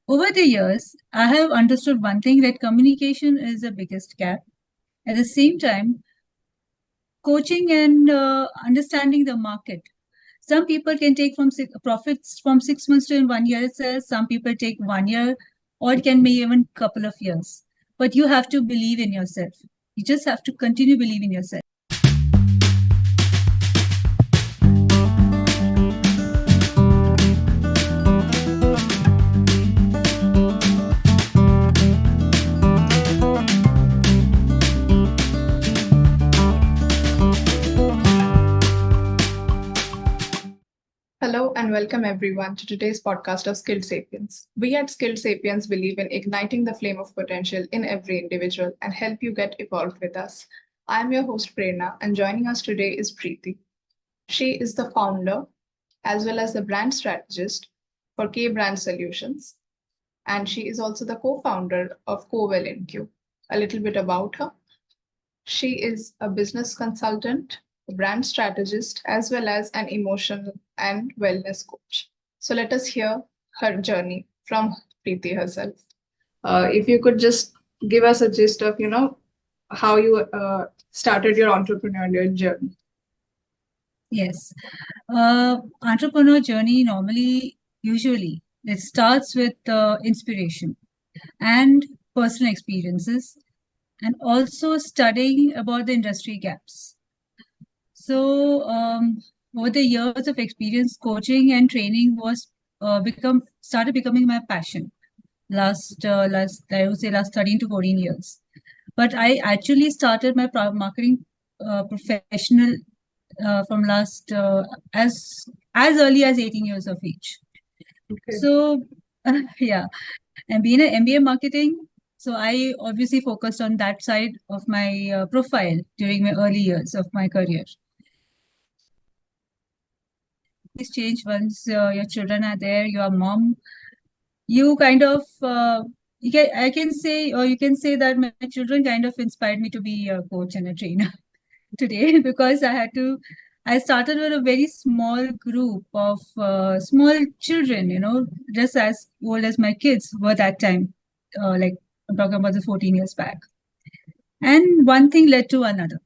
Over the years, I have understood one thing that communication is the biggest gap. At the same time, coaching and understanding the market. Some people can take profits from 6 months to in 1 year itself. Some people take 1 year, or it can be even couple of years. But you have to believe in yourself. You just have to continue believing in yourself. Hello and welcome everyone to today's podcast of Skilled Sapiens. We at Skilled Sapiens believe in igniting the flame of potential in every individual and help you get evolved with us. I'm your host Prerna and joining us today is Preeti. She is the founder as well as the brand strategist for K Brand Solutions, and she is also the co-founder of Cowell NQ. A little bit about her. She is a business consultant, a brand strategist, as well as an emotional and wellness coach. So let us hear her journey from Preeti herself. If you could just give us a gist of, how you started your entrepreneurial journey. Yes. Entrepreneur journey usually, it starts with inspiration and personal experiences and also studying about the industry gaps. So, over the years of experience, coaching and training was become started becoming my passion. Last I would say last 13 to 14 years. But I actually started my marketing professional from last as early as 18 years of age. Okay. So, yeah, and being an MBA marketing, so I obviously focused on that side of my profile during my early years of my career. This change once your children are there, your mom, you kind of I can say, or you can say that my children kind of inspired me to be a coach and a trainer today because I started with a very small group of small children, just as old as my kids were that time. Like I'm talking about the 14 years back. And one thing led to another.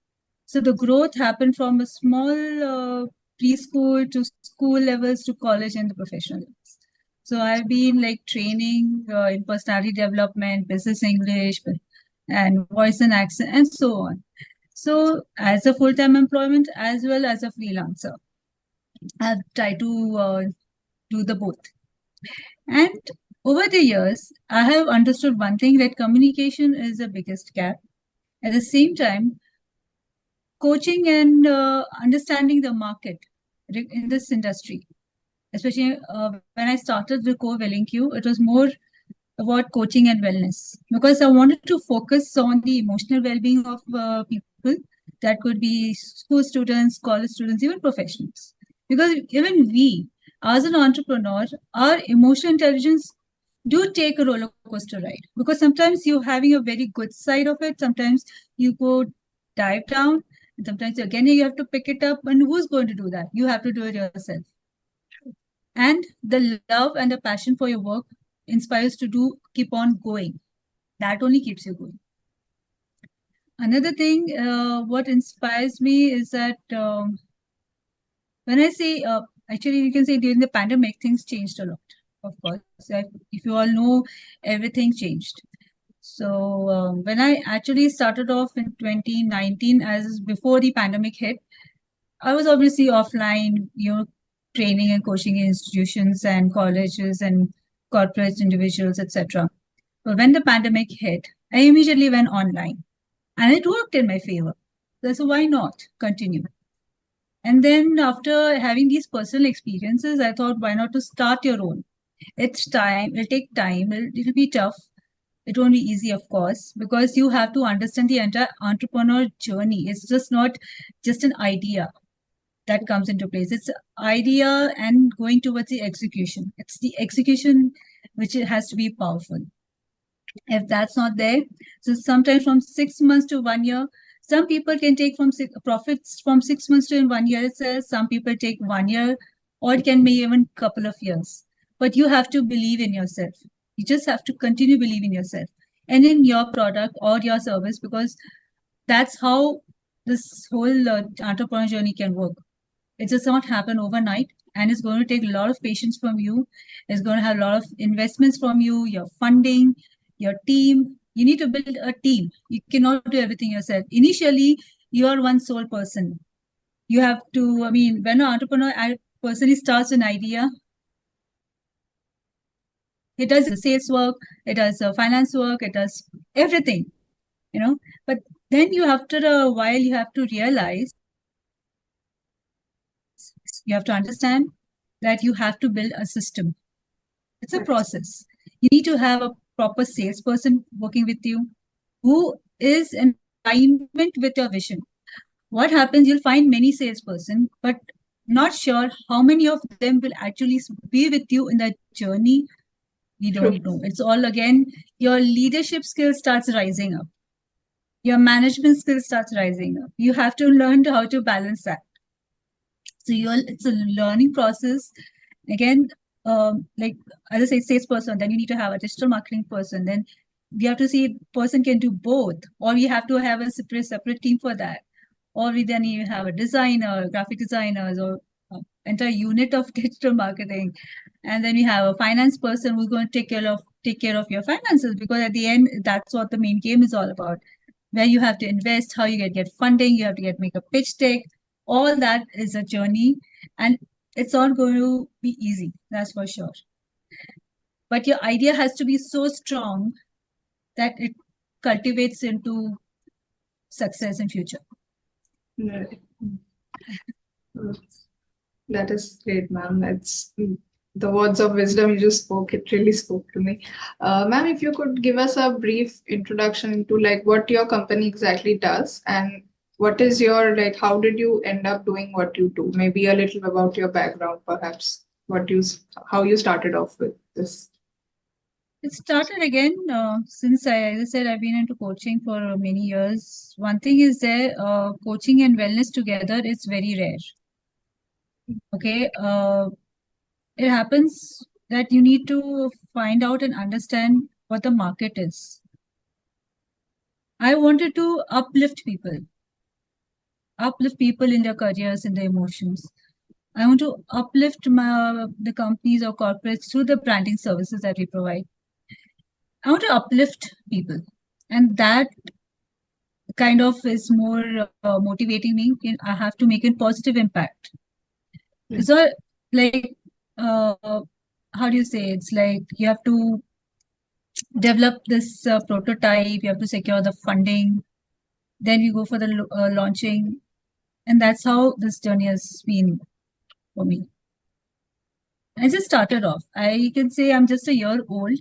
So the growth happened from a small preschool to school levels to college and the professional levels. So I've been like training in personality development, business English, and voice and accent, and so on. So as a full-time employment as well as a freelancer, I've tried to do the both. And over the years, I have understood one thing that communication is the biggest gap. At the same time, coaching and understanding the market in this industry, especially when I started the core Q, it was more about coaching and wellness because I wanted to focus on the emotional well-being of people. That could be school students, college students, even professionals. Because even we, as an entrepreneur, our emotional intelligence do take a roller coaster ride. Because sometimes you're having a very good side of it, sometimes you go dive down, and sometimes again you have to pick it up. And who's going to do that? You have to do it yourself. And the love and the passion for your work inspires to keep on going. That only keeps you going. Another thing, what inspires me is that when I say, actually, you can say during the pandemic, things changed a lot. Of course, if you all know, everything changed. So when I actually started off in 2019, as before the pandemic hit, I was obviously offline, training and coaching in institutions and colleges and corporate individuals, etc. But when the pandemic hit, I immediately went online and it worked in my favor. So why not continue? And then after having these personal experiences, I thought, why not to start your own? It's time, it'll take time, it'll be tough. It won't be easy, of course, because you have to understand the entire entrepreneur journey. It's just not just an idea that comes into place. It's idea and going towards the execution. It's the execution which it has to be powerful. If that's not there, so sometimes from 6 months to 1 year, some people can take profits from 6 months to in 1 year itself. Some people take 1 year, or it can be even couple of years. But you have to believe in yourself. You just have to continue believing yourself and in your product or your service, because that's how this whole entrepreneur journey can work. It does not happen overnight, and it's going to take a lot of patience from you. It's going to have a lot of investments from you, your funding, your team. You need to build a team. You cannot do everything yourself. Initially, you are one sole person. You have to, I mean, when an entrepreneur person starts an idea, it does the sales work, it does the finance work, it does everything, you know. But then you, after a while, you have to realize, you have to understand that you have to build a system. It's a process. You need to have a proper salesperson working with you who is in alignment with your vision. What happens, you'll find many salesperson, but not sure how many of them will actually be with you in that journey. We don't know. It's all, again, your leadership skill starts rising up. Your management skill starts rising up. You have to learn how to balance that. So it's a learning process. Again, like as I say, salesperson, then you need to have a digital marketing person. Then we have to see person can do both, or we have to have a separate team for that. Or we then you have a designer, graphic designers, or entire unit of digital marketing. And then we have a finance person who's going to take care of your finances, because at the end, that's what the main game is all about. Where you have to invest, how you get funding, you have to make a pitch deck. All that is a journey, and it's not going to be easy, that's for sure. But your idea has to be so strong that it cultivates into success in future. Right. That is great, ma'am. It's the words of wisdom you just spoke. It really spoke to me. Ma'am, if you could give us a brief introduction into like what your company exactly does and what is your like, how did you end up doing what you do? Maybe a little about your background, perhaps. How you started off with this. It started again since as I said, I've been into coaching for many years. One thing is there, coaching and wellness together is very rare. Okay, it happens that you need to find out and understand what the market is. I wanted to uplift people in their careers, in their emotions. I want to uplift the companies or corporates through the branding services that we provide. I want to uplift people, and that kind of is more motivating me. I have to make a positive impact. So, like, how do you say? It's like you have to develop this prototype, you have to secure the funding, then you go for the launching, and that's how this journey has been for me. I just started off. I can say I'm just a year old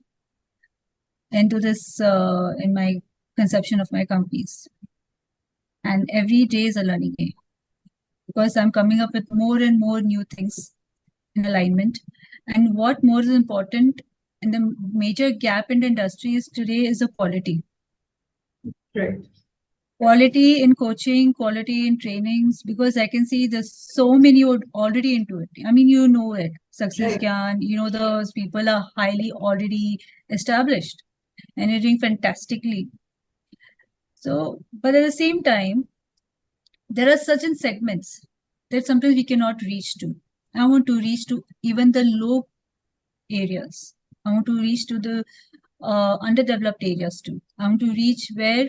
into this in my conception of my companies, and every day is a learning day because I'm coming up with more and more new things in alignment. And what more is important, and the major gap in the industry is today is the quality. Right. Quality in coaching, quality in trainings, because I can see there's so many already into it. I mean, you know it. Success Gyan, you know, those people are highly already established and you're doing fantastically. So, but at the same time, there are certain segments that sometimes we cannot reach to. I want to reach to even the low areas. I want to reach to the underdeveloped areas too. I want to reach where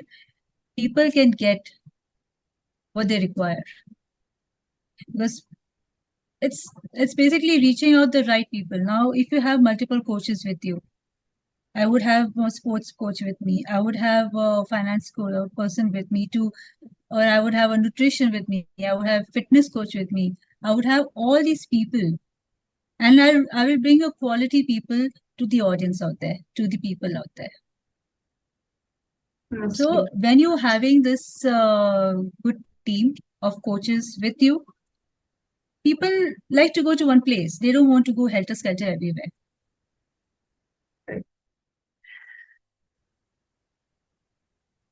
people can get what they require. Because it's basically reaching out the right people. Now, if you have multiple coaches with you, I would have a sports coach with me. I would have a finance person with me too, or I would have a nutrition with me. I would have fitness coach with me. I would have all these people, and I will bring a quality people to the audience out there, to the people out there. So when you're having this good team of coaches with you, people like to go to one place. They don't want to go helter-skelter everywhere.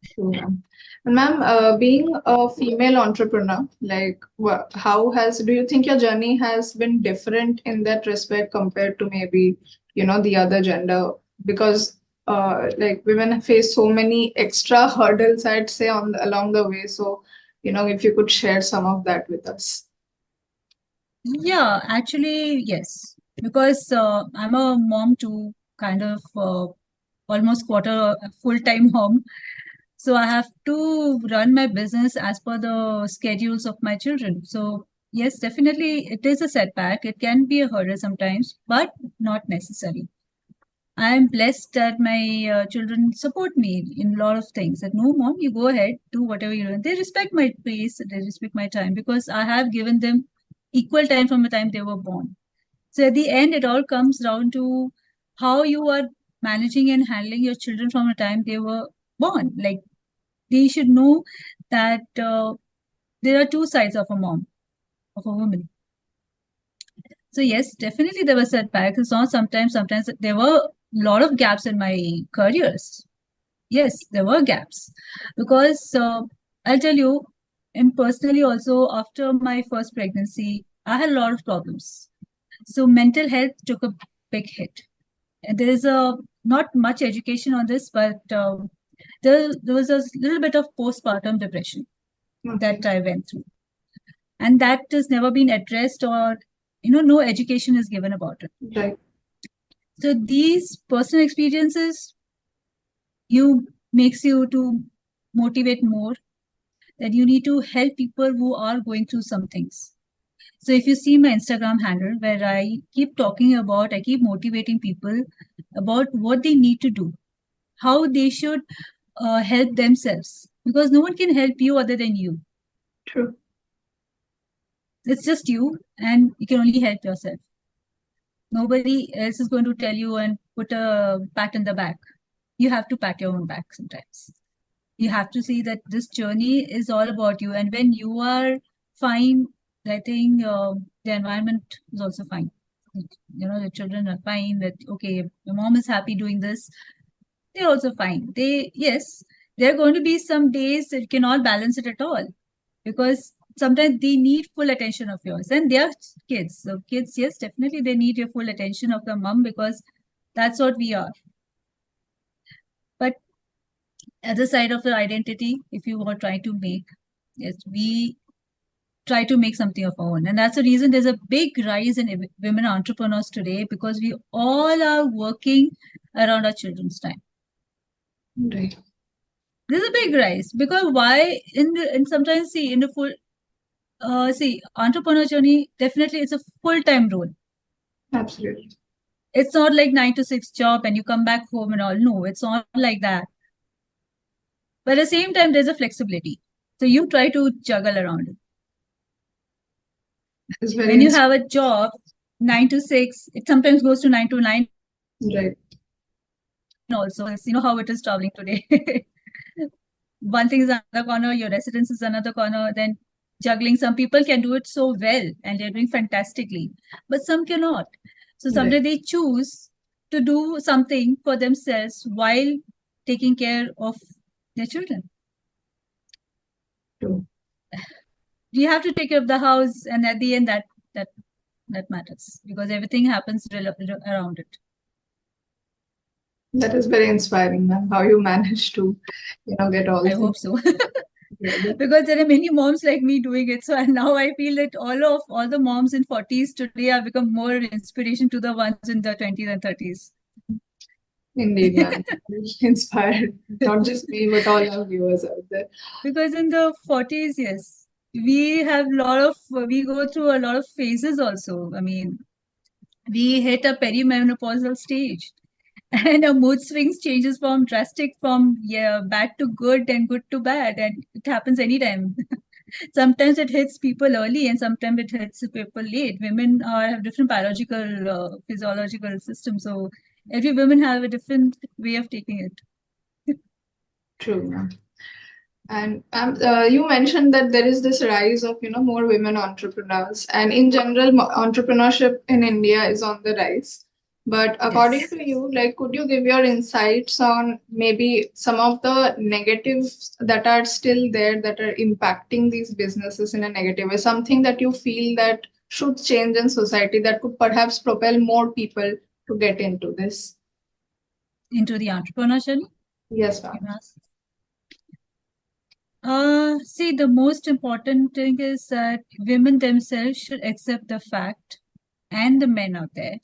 Sure, ma'am. And ma'am, being a female entrepreneur, like do you think your journey has been different in that respect compared to maybe, the other gender because like women face so many extra hurdles, I'd say, along the way. So, if you could share some of that with us. Yeah, actually, yes. Because I'm a mom too, kind of almost quarter full-time mom. So I have to run my business as per the schedules of my children. So yes, definitely it is a setback. It can be a hurdle sometimes, but not necessary. I am blessed that my children support me in a lot of things. That no, mom, you go ahead, do whatever you want. They respect my pace, they respect my time because I have given them equal time from the time they were born. So at the end, it all comes down to how you are managing and handling your children from the time they were born. Like they should know that there are two sides of a mom, of a woman. So yes, definitely there were setbacks. It's not sometimes there were a lot of gaps in my careers. Yes, there were gaps because I'll tell you, and personally also after my first pregnancy, I had a lot of problems. So mental health took a big hit. And there is a not much education on this, but there was a little bit of postpartum depression that Okay. I went through, and that has never been addressed or no education is given about it. Right. So these personal experiences you makes you to motivate more that you need to help people who are going through some things. So if you see my Instagram handle where I keep talking about, I keep motivating people about what they need to do, how they should help themselves, because no one can help you other than you. True. It's just you, and you can only help yourself. Nobody else is going to tell you and put a pat in the back. You have to pat your own back sometimes. You have to see that this journey is all about you, and when you are fine, I think the environment is also fine. The children are fine, that okay, your mom is happy doing this, they're also fine. Yes, there are going to be some days that you cannot balance it at all, because sometimes they need full attention of yours, and they are kids. So kids, yes, definitely they need your full attention of the mom, because that's what we are. But other side of the identity, if you are trying to make, yes, we try to make something of our own. And that's the reason there's a big rise in women entrepreneurs today, because we all are working around our children's time. Right. There's a big rise because why and sometimes see in the full see entrepreneur journey, definitely it's a full-time role. Absolutely. It's not like 9 to 6 job and you come back home and all. No, it's not like that. But at the same time, there's a flexibility. So you try to juggle around it. It's very When you have a job, 9 to 6, it sometimes goes to 9 to 9 also. It's right. how it is traveling today. One thing is another corner, your residence is another corner, then juggling. Some people can do it so well and they're doing fantastically, but some cannot. So Right. sometimes they choose to do something for themselves while taking care of their children. True. You have to take care of the house, and at the end, that that matters because everything happens around it. That is very inspiring, ma'am, how you manage to, get all I things hope so. together. Because there are many moms like me doing it. So and now I feel that all the moms in 40s today have become more inspiration to the ones in the 20s and 30s. Indeed, ma'am. Inspired, not just me, but all our viewers out there. Because in the 40s, yes, we go through a lot of phases also. I mean, we hit a perimenopausal stage. And our mood swings changes from drastic from bad to good and good to bad, and it happens anytime. Sometimes it hits people early and sometimes it hits people late. Women have different biological physiological systems, so every woman have a different way of taking it. True, ma'am. And you mentioned that there is this rise of, more women entrepreneurs, and in general, entrepreneurship in India is on the rise. But according Yes. to you, like, could you give your insights on maybe some of the negatives that are still there that are impacting these businesses in a negative way? Something that you feel that should change in society that could perhaps propel more people to get into this? into the entrepreneur journey? Yes, You ma'am. ask. See, the most important thing is that women themselves should accept the fact, and the men out there,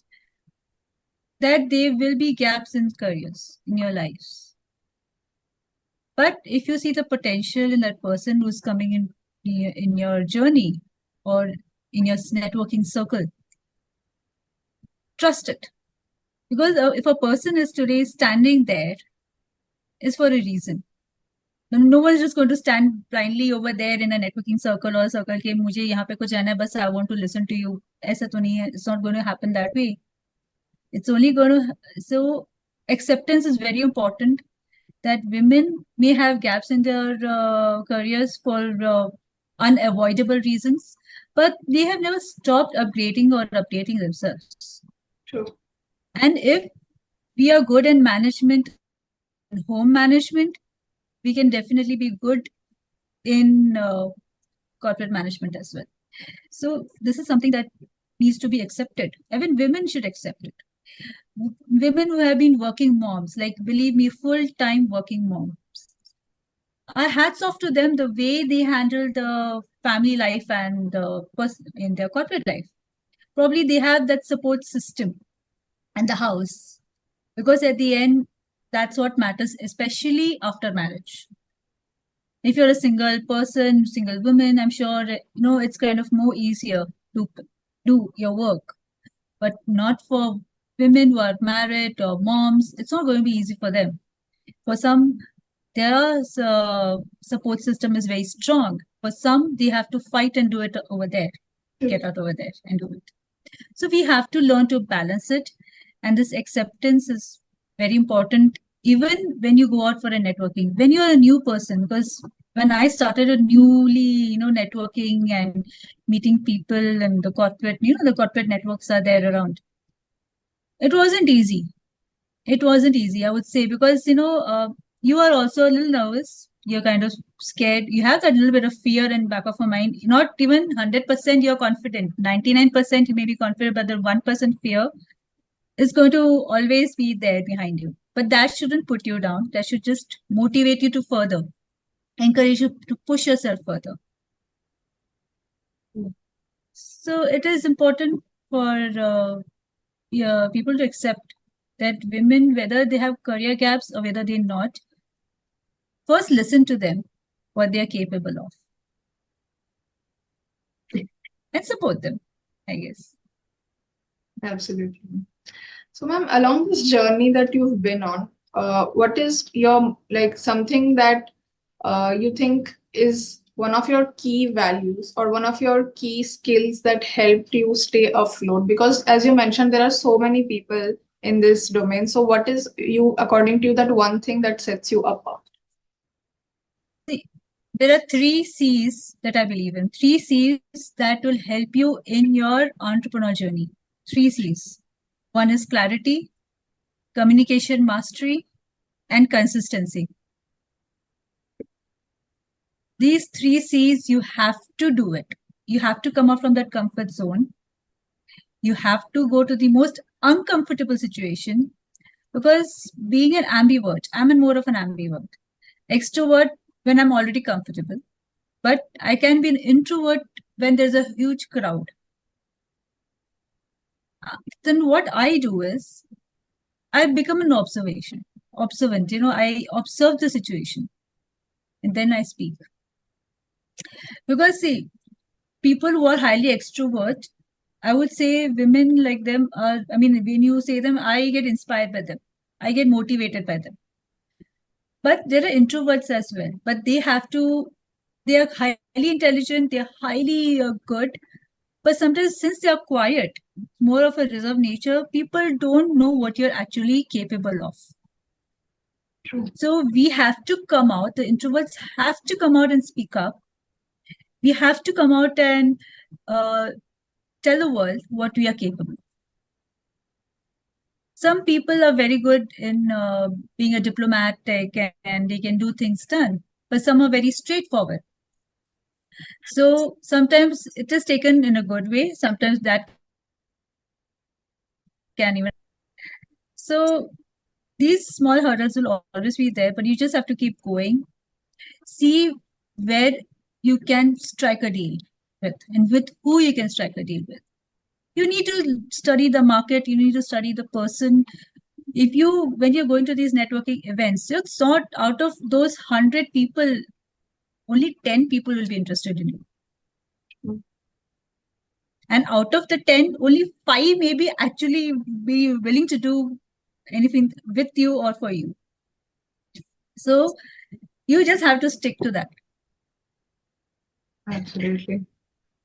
that there will be gaps in careers in your lives. But if you see the potential in that person who's coming in your journey or in your networking circle, trust it. Because if a person is today standing there, is for a reason. No one is just going to stand blindly over there in a networking circle or circle के मुझे यहाँ पे कुछ जाना है बस I want to listen to you. ऐसा तो नहीं है. It's not going to happen that way. It's only going to so acceptance is very important. That women may have gaps in their careers for unavoidable reasons, but they have never stopped upgrading or updating themselves. True. And if we are good in management, home management, we can definitely be good in corporate management as well. So this is something that needs to be accepted. Even women should accept it. Women who have been working moms, like believe me, full-time working moms. Hats off to them the way they handle the family life and in their corporate life. Probably they have that support system and the house because at the end, that's what matters, especially after marriage. If you're a single person, single woman, I'm sure it's kind of more easier to do your work, but not for women who are married or moms. It's not going to be easy for them. For some, their support system is very strong. For some, they have to fight and do it over there, get out over there and do it. So we have to learn to balance it. And this acceptance is very important, even when you go out for a networking, when you're a new person, because when I started a newly, networking and meeting people and the corporate, the corporate networks are there around. It wasn't easy. It wasn't easy, I would say, because you are also a little nervous. You're kind of scared. You have that little bit of fear in back of your mind. Not even 100% you're confident. 99% you may be confident, but the 1% fear is going to always be there behind you. But that shouldn't put you down. That should just motivate you to further, encourage you to push yourself further. So it is important for people to accept that women, whether they have career gaps or whether they're not, first listen to them, what they are capable of, and support them, I guess. Absolutely. So, ma'am, along this journey that you've been on, what is your something that you think is one of your key values or one of your key skills that helped you stay afloat? Because as you mentioned, there are so many people in this domain. So, what is according to you, that one thing that sets you apart? See, there are 3 C's that I believe in. 3 C's that will help you in your entrepreneur journey. 3 C's. One is clarity, communication mastery, and consistency. These 3 C's, you have to do it. You have to come out from that comfort zone. You have to go to the most uncomfortable situation because being an ambivert, I'm more of an ambivert. Extrovert when I'm already comfortable, but I can be an introvert when there's a huge crowd. Then what I do is I become an observant. I observe the situation and then I speak. Because see, people who are highly extrovert, I would say women like them are, I mean, when you say them, I get inspired by them. I get motivated by them. But there are introverts as well. But they are highly intelligent, they're highly good. But sometimes since they are quiet, more of a reserved nature, people don't know what you're actually capable of. True. So we have to come out, the introverts have to come out and speak up. We have to come out and tell the world what we are capable. Some people are very good in being a diplomatic and they can do things done, but some are very straightforward. So sometimes it is taken in a good way. Sometimes that can even. So these small hurdles will always be there, but you just have to keep going. See where you can strike a deal with and with who you can strike a deal with. You need to study the market, you need to study the person. If you, when you're going to these networking events, it's not out of those 100 people, only 10 people will be interested in you. And out of the 10, only 5 maybe actually be willing to do anything with you or for you. So you just have to stick to that. Absolutely.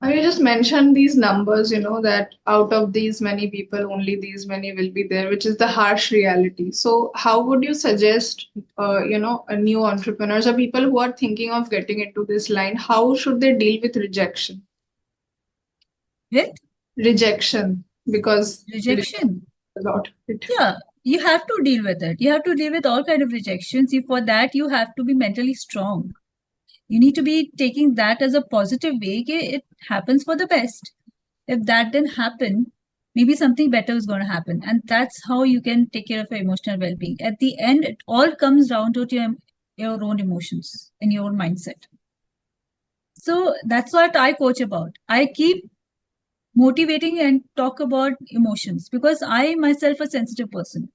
And you just mentioned these numbers, that out of these many people, only these many will be there, which is the harsh reality. So, how would you suggest, a new entrepreneurs or people who are thinking of getting into this line, how should they deal with rejection? With Rejection, because rejection, a lot of it. yeah, you have to deal with it. You have to deal with all kind of rejections. For that, you have to be mentally strong. You need to be taking that as a positive way. It happens for the best. If that didn't happen, maybe something better is going to happen. And that's how you can take care of your emotional well-being. At the end, it all comes down to your own emotions and your own mindset. So that's what I coach about. I keep motivating and talk about emotions because I myself a sensitive person.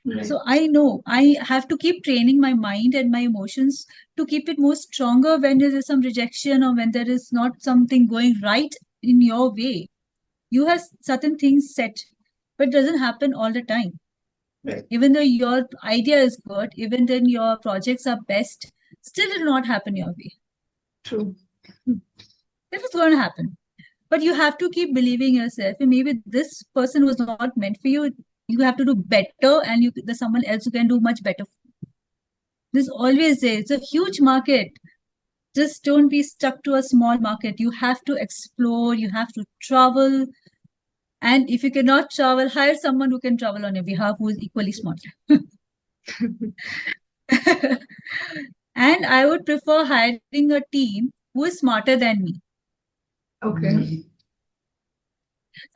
Right. So I know I have to keep training my mind and my emotions to keep it more stronger when there is some rejection or when there is not something going right in your way. You have certain things set, but it doesn't happen all the time. Right. Even though your idea is good, even then your projects are best, still it will not happen your way. True. It is going to happen. But you have to keep believing yourself. And maybe this person was not meant for you. You have to do better, and there's someone else who can do much better. There's always there. It's a huge market. Just don't be stuck to a small market. You have to explore, you have to travel. And if you cannot travel, hire someone who can travel on your behalf who is equally smart. And I would prefer hiring a team who is smarter than me. Okay.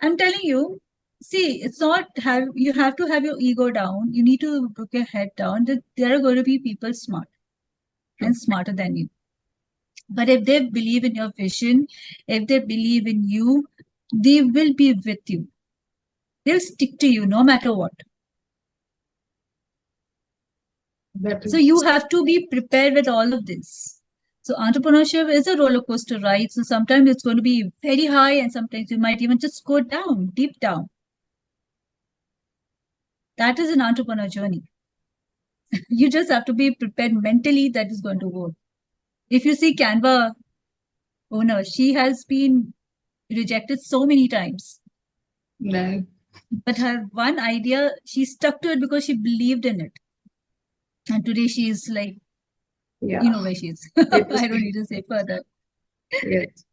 I'm telling you, see, it's not have you have to have your ego down. You need to put your head down. That there are going to be people smart and smarter than you. But if they believe in your vision, if they believe in you, they will be with you. They'll stick to you no matter what. So you have to be prepared with all of this. So entrepreneurship is a roller coaster ride. So sometimes it's going to be very high and sometimes you might even just go down, deep down. That is an entrepreneur journey. You just have to be prepared mentally that is going to work. If you see Canva owner, she has been rejected so many times. Right. But her one idea, she stuck to it because she believed in it. And today she is like, Yeah. you know where she is. I don't need to say further. Yes.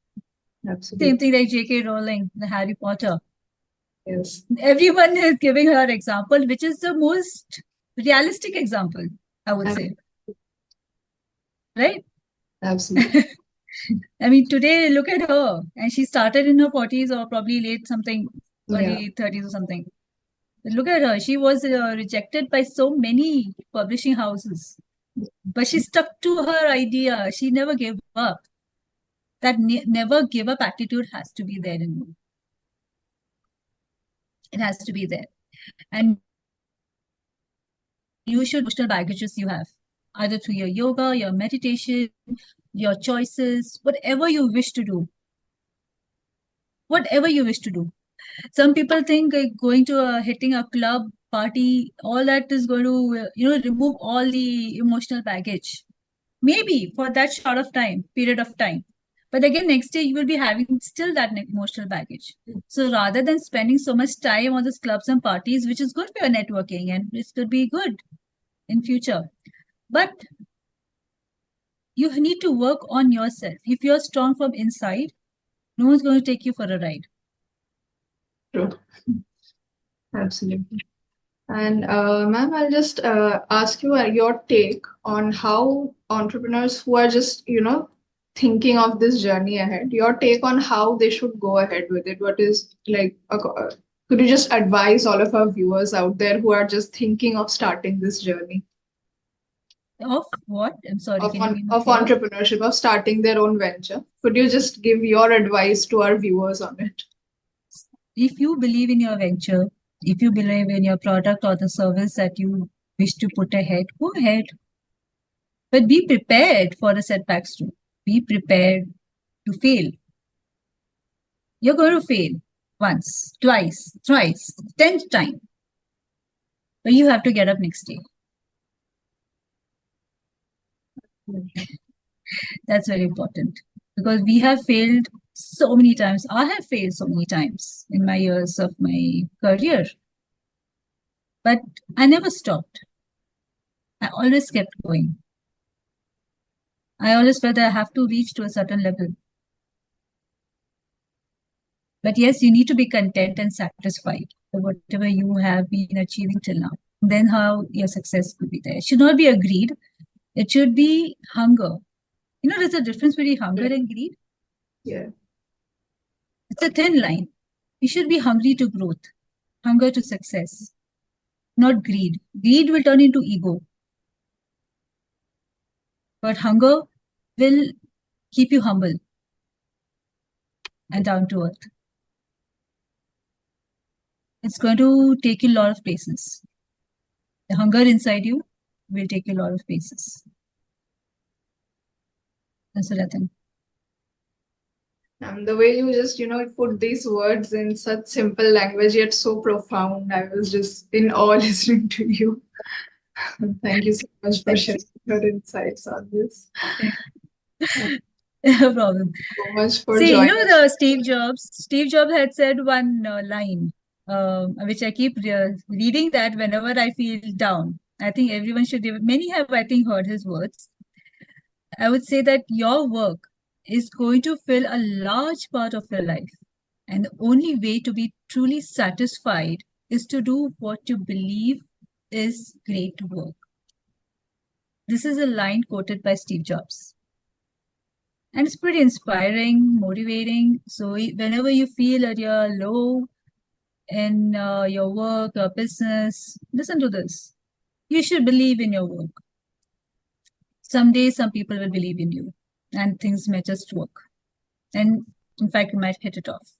Absolutely. Same thing like J.K. Rowling, the Harry Potter. Yes. Everyone is giving her example, which is the most realistic example, I would say. Right? Absolutely. I mean, today, look at her. And she started in her 40s or probably late something, Yeah. early 30s or something. But look at her. She was rejected by so many publishing houses. But she stuck to her idea. She never gave up. That never give up attitude has to be there in you. It has to be there. And you should emotional baggages you have, either through your yoga, your meditation, your choices, whatever you wish to do. Whatever you wish to do. Some people think going to hitting a club party, all that is going to remove all the emotional baggage. Maybe for that short of time, period of time. But again, next day you will be having still that emotional baggage. So rather than spending so much time on these clubs and parties, which is good for your networking and it could be good in future, but you need to work on yourself. If you're strong from inside, no one's going to take you for a ride. True. Absolutely. And ma'am, I'll just ask you your take on how entrepreneurs who are just, thinking of this journey ahead, your take on how they should go ahead with it. What is like, Could you just advise all of our viewers out there who are just thinking of starting this journey Of what? I'm sorry, of can you be more of clear? entrepreneurship, of starting their own venture? Could you just give your advice to our viewers on it? If you believe in your venture, if you believe in your product or the service that you wish to put ahead, go ahead. But be prepared for the setbacks too. Be prepared to fail. You're going to fail once, twice, thrice, 10th time. But you have to get up next day. That's very important because we have failed so many times. I have failed so many times in my years of my career, but I never stopped. I always kept going. I always felt that I have to reach to a certain level. But yes, you need to be content and satisfied with whatever you have been achieving till now. Then how your success could be there. It should not be a greed. It should be hunger. You know, there's a difference between hunger and greed. Yeah. It's a thin line. You should be hungry to growth, hunger to success, not greed. Greed will turn into ego, but hunger will keep you humble and down to earth. It's going to take you a lot of places. The hunger inside you will take you a lot of places. That's what I think. And the way you just, put these words in such simple language yet so profound, I was just in awe listening to you. Thank you so much for sharing your insights on this. No problem. So much for See, joining us. the Steve Jobs had said one line, which I keep reading that whenever I feel down. I think everyone should, many have, I think, heard his words. I would say that your work is going to fill a large part of your life. And the only way to be truly satisfied is to do what you believe is great work. This is a line quoted by Steve Jobs. And it's pretty inspiring, motivating. So whenever you feel that you're low in your work or business, listen to this. You should believe in your work. Someday, some people will believe in you and things may just work. And in fact, you might hit it off.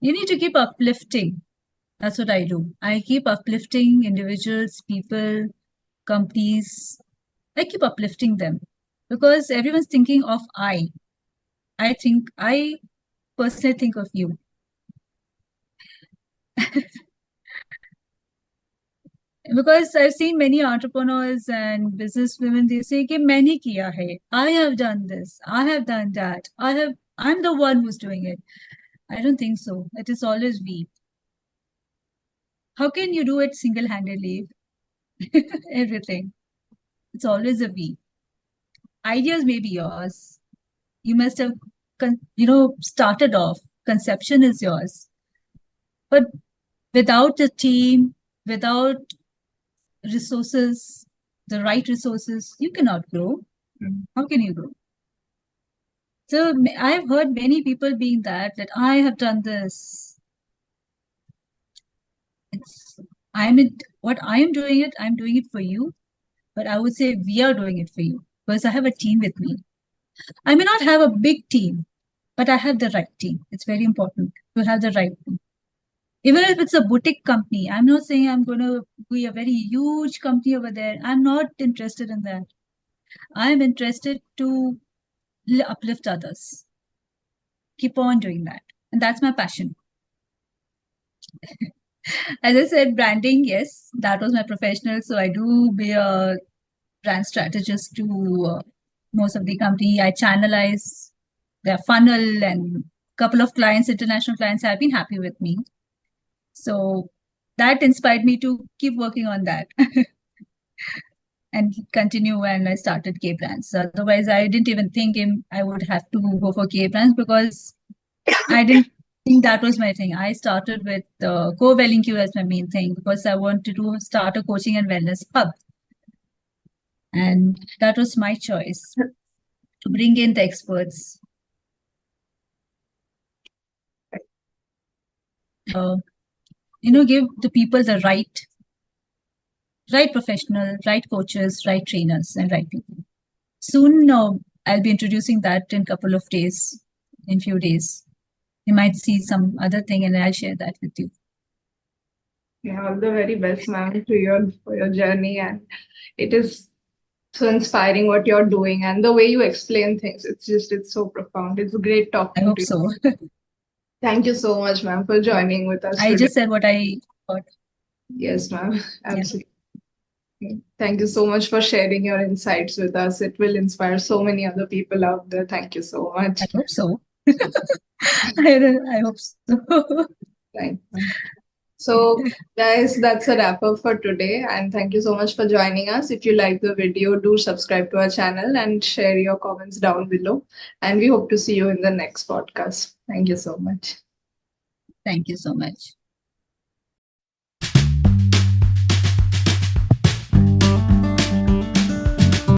You need to keep uplifting. That's what I do. I keep uplifting individuals, people, companies. I keep uplifting them because everyone's thinking of I. I personally think of you. Because I've seen many entrepreneurs and business women, they say, कि मैंने किया है. I have done this. I have done that. I'm the one who's doing it. I don't think so. It is always we. How can you do it single-handedly? Everything. It's always a we. Ideas may be yours. You must have, started off. Conception is yours. But without a team, without resources, the right resources, you cannot grow. How can you grow? So I've heard many people being that I have done this. What I am doing it, I'm doing it for you. But I would say we are doing it for you because I have a team with me. I may not have a big team, but I have the right team. It's very important to have the right team. Even if it's a boutique company, I'm not saying I'm going to be a very huge company over there. I'm not interested in that. I'm interested to uplift others. Keep on doing that. And that's my passion. As I said, branding, yes, that was my professional. So I do be a brand strategist to most of the company. I channelize their funnel and couple of clients, international clients have been happy with me. So that inspired me to keep working on that and continue when I started K brands. Otherwise, I didn't even think I would have to go for K brands because I didn't think that was my thing. I started with co-Q as my main thing because I wanted to start a coaching and wellness hub. And that was my choice to bring in the experts. give the people the right professional, right coaches, right trainers, and right people. Soon, I'll be introducing that in a couple of days, in few days. You might see some other thing, and I'll share that with you. Yeah, all the very best, ma'am, to your for your journey, and it is so inspiring what you're doing and the way you explain things. It's so profound. It's great I talking hope to you. so. Thank you so much, ma'am, for joining with us I today. just said what I thought. Yes, ma'am, Yeah, absolutely. Thank you so much for sharing your insights with us. It will inspire so many other people out there. Thank you so I much. hope so. I hope so. Thank you. So, guys, that's a wrap up for today. And thank you so much for joining us. If you like the video, do subscribe to our channel and share your comments down below. And we hope to see you in the next podcast. Thank you so much. Thank you so much.